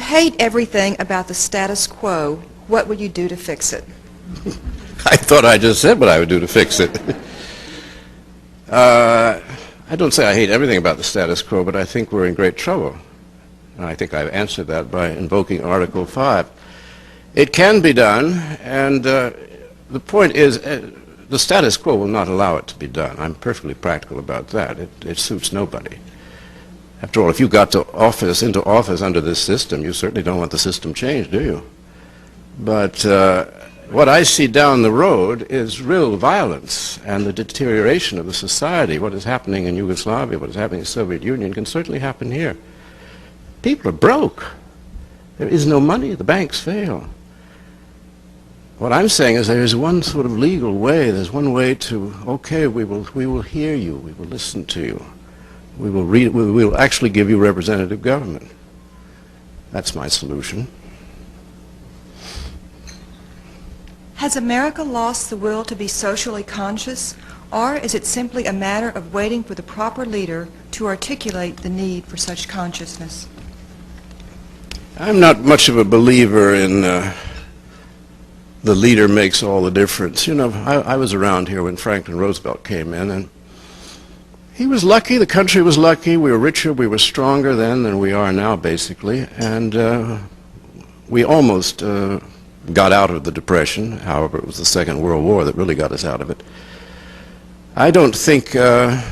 hate everything about the status quo, what would you do to fix it? I thought I just said what I would do to fix it. I don't say I hate everything about the status quo, but I think we're in great trouble. And I think I've answered that by invoking Article 5. It can be done, and the point is the status quo will not allow it to be done. I'm perfectly practical about that. It suits nobody. After all, if you got into office under this system, you certainly don't want the system changed, do you? But what I see down the road is real violence and the deterioration of the society. What is happening in Yugoslavia, what is happening in the Soviet Union can certainly happen here. People are broke. There is no money. The banks fail. What I'm saying is there is one sort of legal way. There's one way to, okay, we will hear you. We will listen to you. We will actually give you representative government. That's my solution. Has America lost the will to be socially conscious, or is it simply a matter of waiting for the proper leader to articulate the need for such consciousness? I'm not much of a believer in the leader makes all the difference. You know, I was around here when Franklin Roosevelt came in, and he was lucky, the country was lucky, we were richer, we were stronger then than we are now, basically, and we almost got out of the Depression. However, it was the Second World War that really got us out of it. I don't think a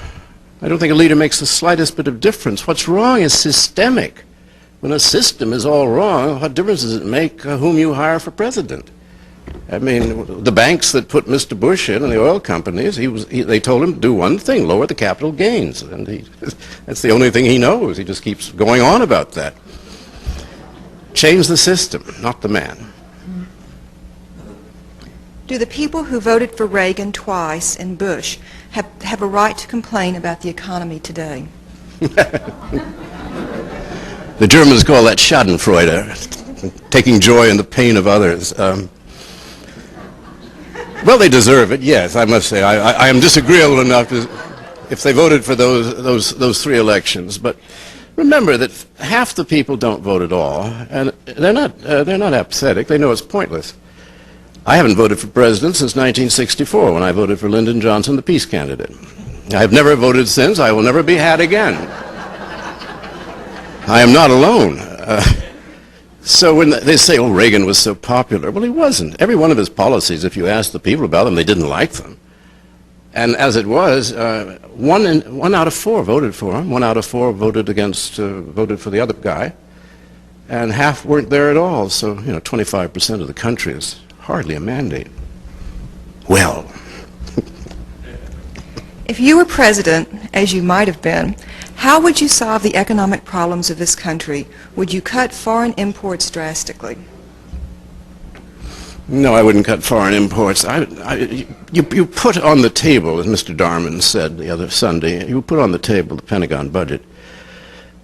leader makes the slightest bit of difference. What's wrong is systemic. When a system is all wrong, what difference does it make whom you hire for president? I mean, the banks that put Mr. Bush in and the oil companies, they told him to do one thing, lower the capital gains. And that's the only thing he knows. He just keeps going on about that. Change the system, not the man. Do the people who voted for Reagan twice and Bush have a right to complain about the economy today? The Germans call that Schadenfreude, taking joy in the pain of others. Well, they deserve it, yes, I must say. I am disagreeable enough if they voted for those three elections. But remember that half the people don't vote at all, and they're not apathetic. They know it's pointless. I haven't voted for president since 1964, when I voted for Lyndon Johnson, the peace candidate. I have never voted since. I will never be had again. I am not alone. So when they say, oh, Reagan was so popular, well, he wasn't. Every one of his policies, if you asked the people about them, they didn't like them. And as it was, one out of four voted for him. 1 out of 4 voted for the other guy. And half weren't there at all. So, 25% of the country is hardly a mandate. Well. If you were president, as you might have been, how would you solve the economic problems of this country? Would you cut foreign imports drastically? No, I wouldn't cut foreign imports. You put on the table, as Mr. Darman said the other Sunday, you put on the table the Pentagon budget.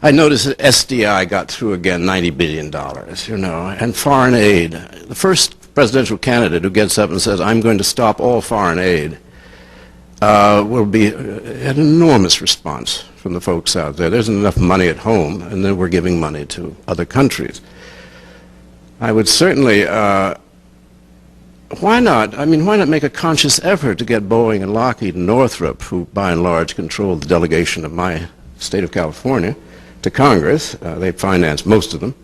I noticed that SDI got through again $90 billion, and foreign aid. The first presidential candidate who gets up and says, I'm going to stop all foreign aid, will be an enormous response from the folks out there. There isn't enough money at home, and then we're giving money to other countries. I would certainly, why not? I mean, why not make a conscious effort to get Boeing and Lockheed and Northrop, who by and large control the delegation of my state of California, to Congress. They finance most of them.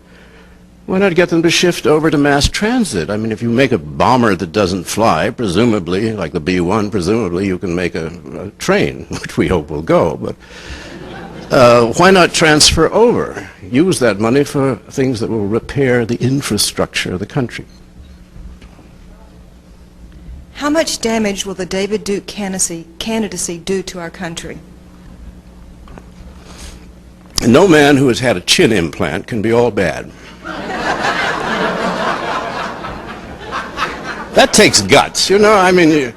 Why not get them to shift over to mass transit? I mean, if you make a bomber that doesn't fly, presumably, like the B-1, presumably you can make a train, which we hope will go. But why not transfer over? Use that money for things that will repair the infrastructure of the country. How much damage will the David Duke candidacy do to our country? No man who has had a chin implant can be all bad. That takes guts, I mean,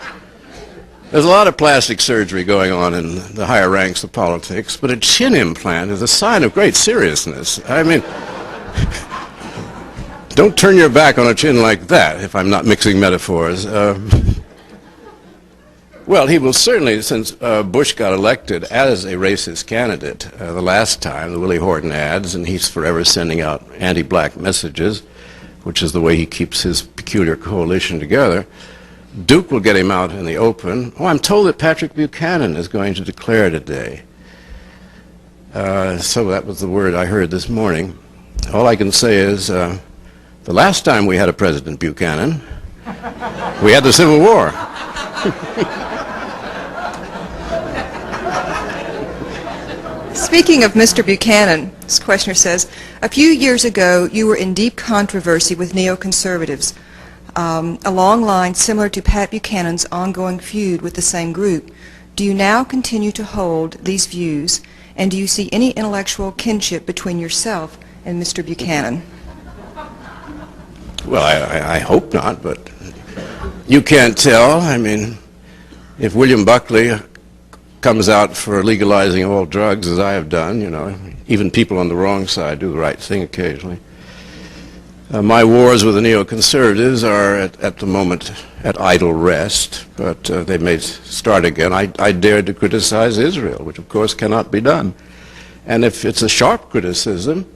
there's a lot of plastic surgery going on in the higher ranks of politics, but a chin implant is a sign of great seriousness. I mean, don't turn your back on a chin like that, if I'm not mixing metaphors. Well, he will certainly, since Bush got elected as a racist candidate the last time, the Willie Horton ads, and he's forever sending out anti-black messages, which is the way he keeps his peculiar coalition together. Duke will get him out in the open. Oh, I'm told that Patrick Buchanan is going to declare today. So that was the word I heard this morning. All I can say is, the last time we had a President Buchanan, we had the Civil War. Speaking of Mr. Buchanan, this questioner says, a few years ago you were in deep controversy with neoconservatives, a long line similar to Pat Buchanan's ongoing feud with the same group. Do you now continue to hold these views, and do you see any intellectual kinship between yourself and Mr. Buchanan? Well, I hope not, but you can't tell. I mean, if William Buckley comes out for legalizing all drugs, as I have done, you know, even people on the wrong side do the right thing occasionally. My wars with the neoconservatives are at the moment at idle rest, but they may start again. I dared to criticize Israel, which of course cannot be done. And if it's a sharp criticism,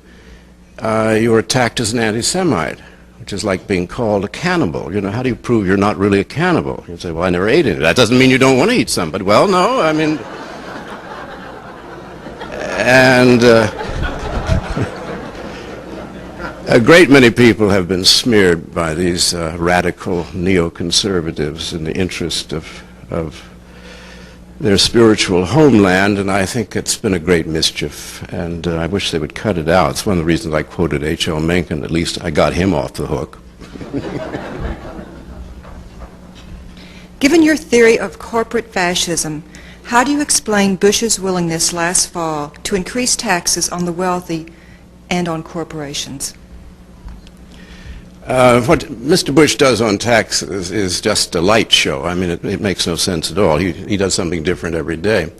you're attacked as an anti-Semite, which is like being called a cannibal. You know, how do you prove you're not really a cannibal? You say, well, I never ate it. That doesn't mean you don't want to eat somebody. Well, no, I mean, and a great many people have been smeared by these radical neoconservatives in the interest of their spiritual homeland, and I think it's been a great mischief, and I wish they would cut it out. It's one of the reasons I quoted H.L. Mencken. At least I got him off the hook. Given your theory of corporate fascism, how do you explain Bush's willingness last fall to increase taxes on the wealthy and on corporations? What Mr. Bush does on taxes is just a light show. I mean, it makes no sense at all. He does something different every day.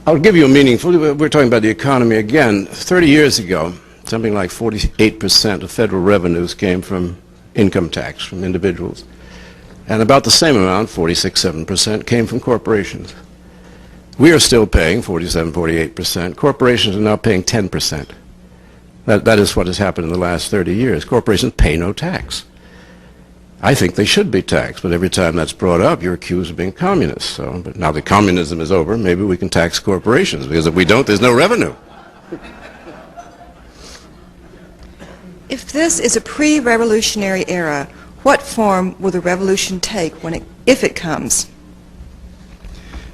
I'll give you a meaningful, we're talking about the economy again. 30 years ago, something like 48% of federal revenues came from income tax, from individuals. And about the same amount, 46-7%, came from corporations. We are still paying 47-48%. Corporations are now paying 10%. That is what has happened in the last 30 years. Corporations pay no tax. I think they should be taxed, but every time that's brought up, you're accused of being communist. So, but now that communism is over, maybe we can tax corporations, because if we don't, there's no revenue. If this is a pre-revolutionary era, what form will the revolution take if it comes?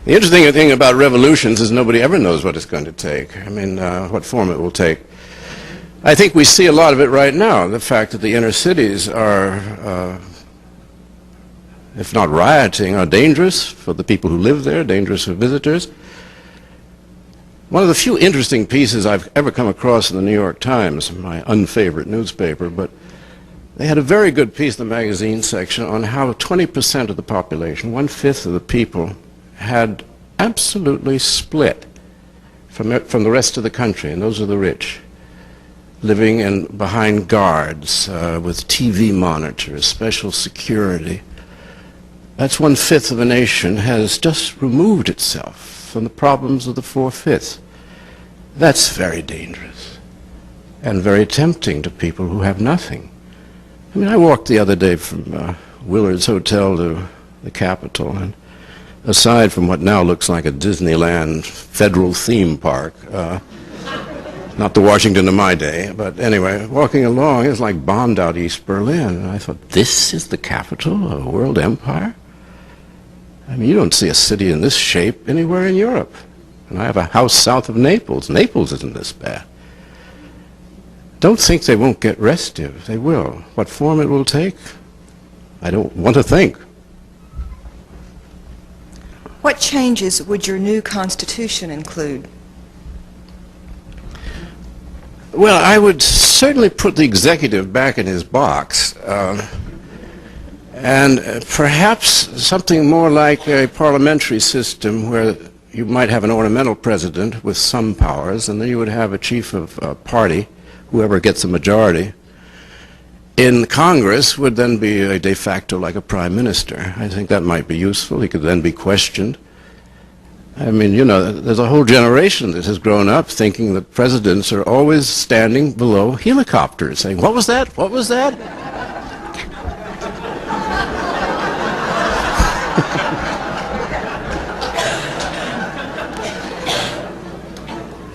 The interesting thing about revolutions is nobody ever knows what it's going to take. I mean, what form it will take. I think we see a lot of it right now. The fact that the inner cities are, if not rioting, are dangerous for the people who live there, dangerous for visitors. One of the few interesting pieces I've ever come across in the New York Times, my unfavorite newspaper, but they had a very good piece in the magazine section on how 20% of the population, 1/5 of the people, had absolutely split from the rest of the country, and those are the rich, living behind guards with TV monitors, special security. That's 1/5 of a nation has just removed itself from the problems of the 4/5. That's very dangerous and very tempting to people who have nothing. I mean, I walked the other day from Willard's Hotel to the Capitol, and aside from what now looks like a Disneyland federal theme park, not the Washington of my day, but anyway, walking along, it's like bombed out East Berlin. And I thought, this is the capital of a world empire? I mean, you don't see a city in this shape anywhere in Europe. And I have a house south of Naples. Naples isn't this bad. Don't think they won't get restive. They will. What form it will take, I don't want to think. What changes would your new Constitution include? Well, I would certainly put the executive back in his box, and perhaps something more like a parliamentary system where you might have an ornamental president with some powers, and then you would have a chief of party, whoever gets a majority, in Congress would then be a de facto like a prime minister. I think that might be useful. He could then be questioned. I mean, you know, there's a whole generation that has grown up thinking that presidents are always standing below helicopters, saying, "What was that? What was that?"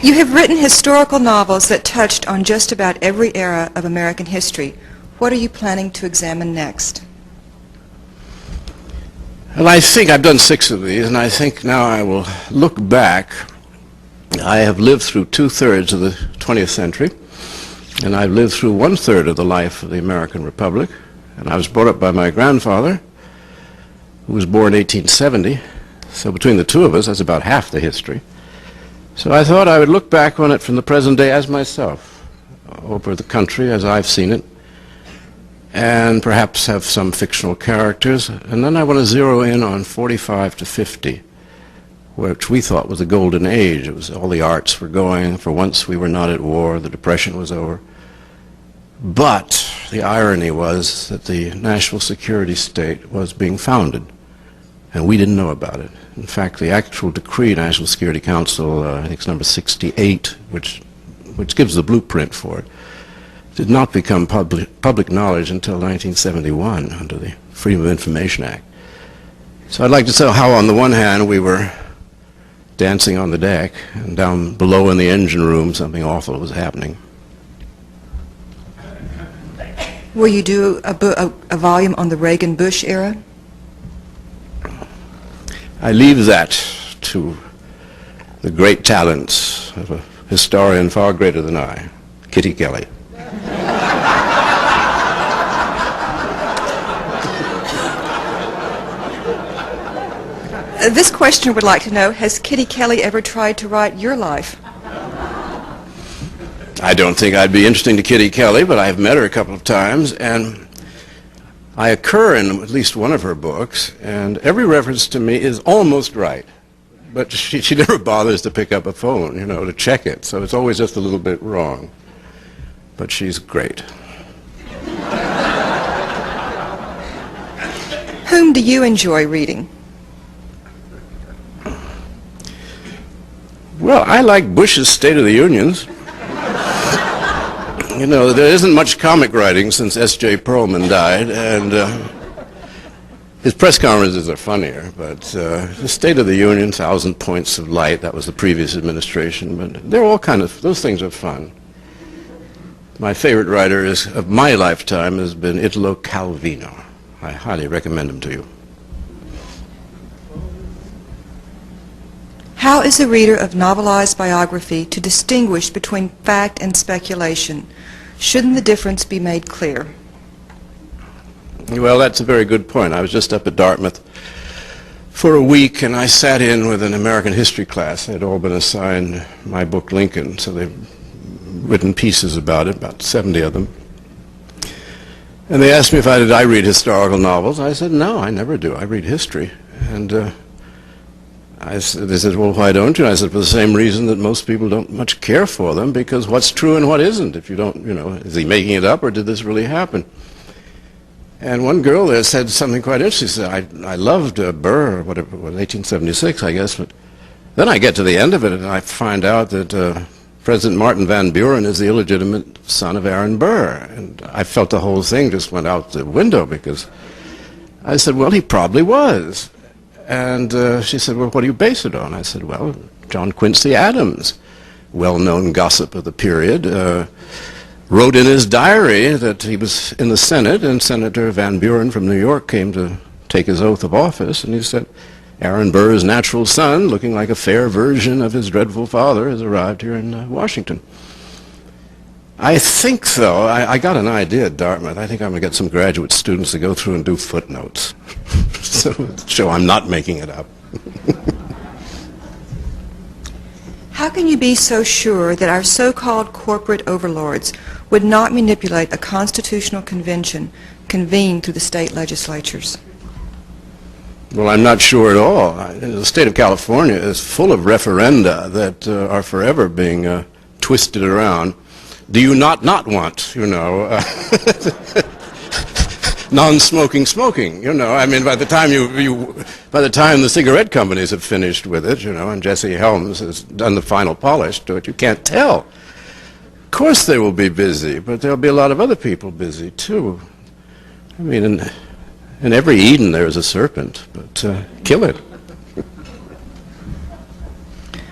You have written historical novels that touched on just about every era of American history. What are you planning to examine next? Well, I think I've done 6 of these, and I think now I will look back. I have lived through 2/3 of the 20th century, and I've lived through 1/3 of the life of the American Republic, and I was brought up by my grandfather, who was born 1870, so between the two of us, that's about half the history. So I thought I would look back on it from the present day as myself, over the country as I've seen it, and perhaps have some fictional characters. And then I want to zero in on 45 to 50, which we thought was the golden age. It was all the arts were going. For once we were not at war. The Depression was over. But the irony was that the national security state was being founded, and we didn't know about it. In fact, the actual decree, National Security Council, I think it's number 68, which gives the blueprint for it, did not become public knowledge until 1971 under the Freedom of Information Act. So I'd like to tell how on the one hand we were dancing on the deck, and down below in the engine room something awful was happening. Will you do a volume on the Reagan-Bush era? I leave that to the great talents of a historian far greater than I, Kitty Kelly. This questioner would like to know, has Kitty Kelly ever tried to write your life? I don't think I'd be interesting to Kitty Kelly, but I've met her a couple of times, and I occur in at least one of her books, and every reference to me is almost right. But she never bothers to pick up a phone, you know, to check it, so it's always just a little bit wrong. But she's great. Whom do you enjoy reading? Well, I like Bush's State of the Unions. You know, there isn't much comic writing since S.J. Perlman died, and his press conferences are funnier, but the State of the Union, 1,000 Points of Light, that was the previous administration, but they're all kind of, those things are fun. My favorite writer of my lifetime has been Italo Calvino. I highly recommend him to you. How is a reader of novelized biography to distinguish between fact and speculation? Shouldn't the difference be made clear? Well, that's a very good point. I was just up at Dartmouth for a week, and I sat in with an American history class. They'd all been assigned my book, Lincoln, so they've written pieces about it, about 70 of them. And they asked me if I read historical novels. I said, no, I never do. I read history. And they said, well, why don't you? I said, for the same reason that most people don't much care for them, because what's true and what isn't? If you don't, you know, is he making it up or did this really happen? And one girl there said something quite interesting. She said, I loved Burr, whatever, 1876, I guess, but then I get to the end of it and I find out that President Martin Van Buren is the illegitimate son of Aaron Burr. And I felt the whole thing just went out the window, because I said, well, he probably was. And she said, well, what do you base it on? I said, well, John Quincy Adams, well-known gossip of the period, wrote in his diary that he was in the Senate, and Senator Van Buren from New York came to take his oath of office, and he said, Aaron Burr's natural son, looking like a fair version of his dreadful father, has arrived here in Washington. I think, though, I got an idea at Dartmouth. I think I'm going to get some graduate students to go through and do footnotes. So I'm not making it up. How can you be so sure that our so-called corporate overlords would not manipulate a constitutional convention convened through the state legislatures? Well, I'm not sure at all. The state of California is full of referenda that are forever being twisted around. do you not want, you know, non-smoking smoking, you know? I mean, by the time the cigarette companies have finished with it, you know, and Jesse Helms has done the final polish to it, you can't tell. Of course they will be busy, but there'll be a lot of other people busy too. I mean, in every Eden there is a serpent, but kill it.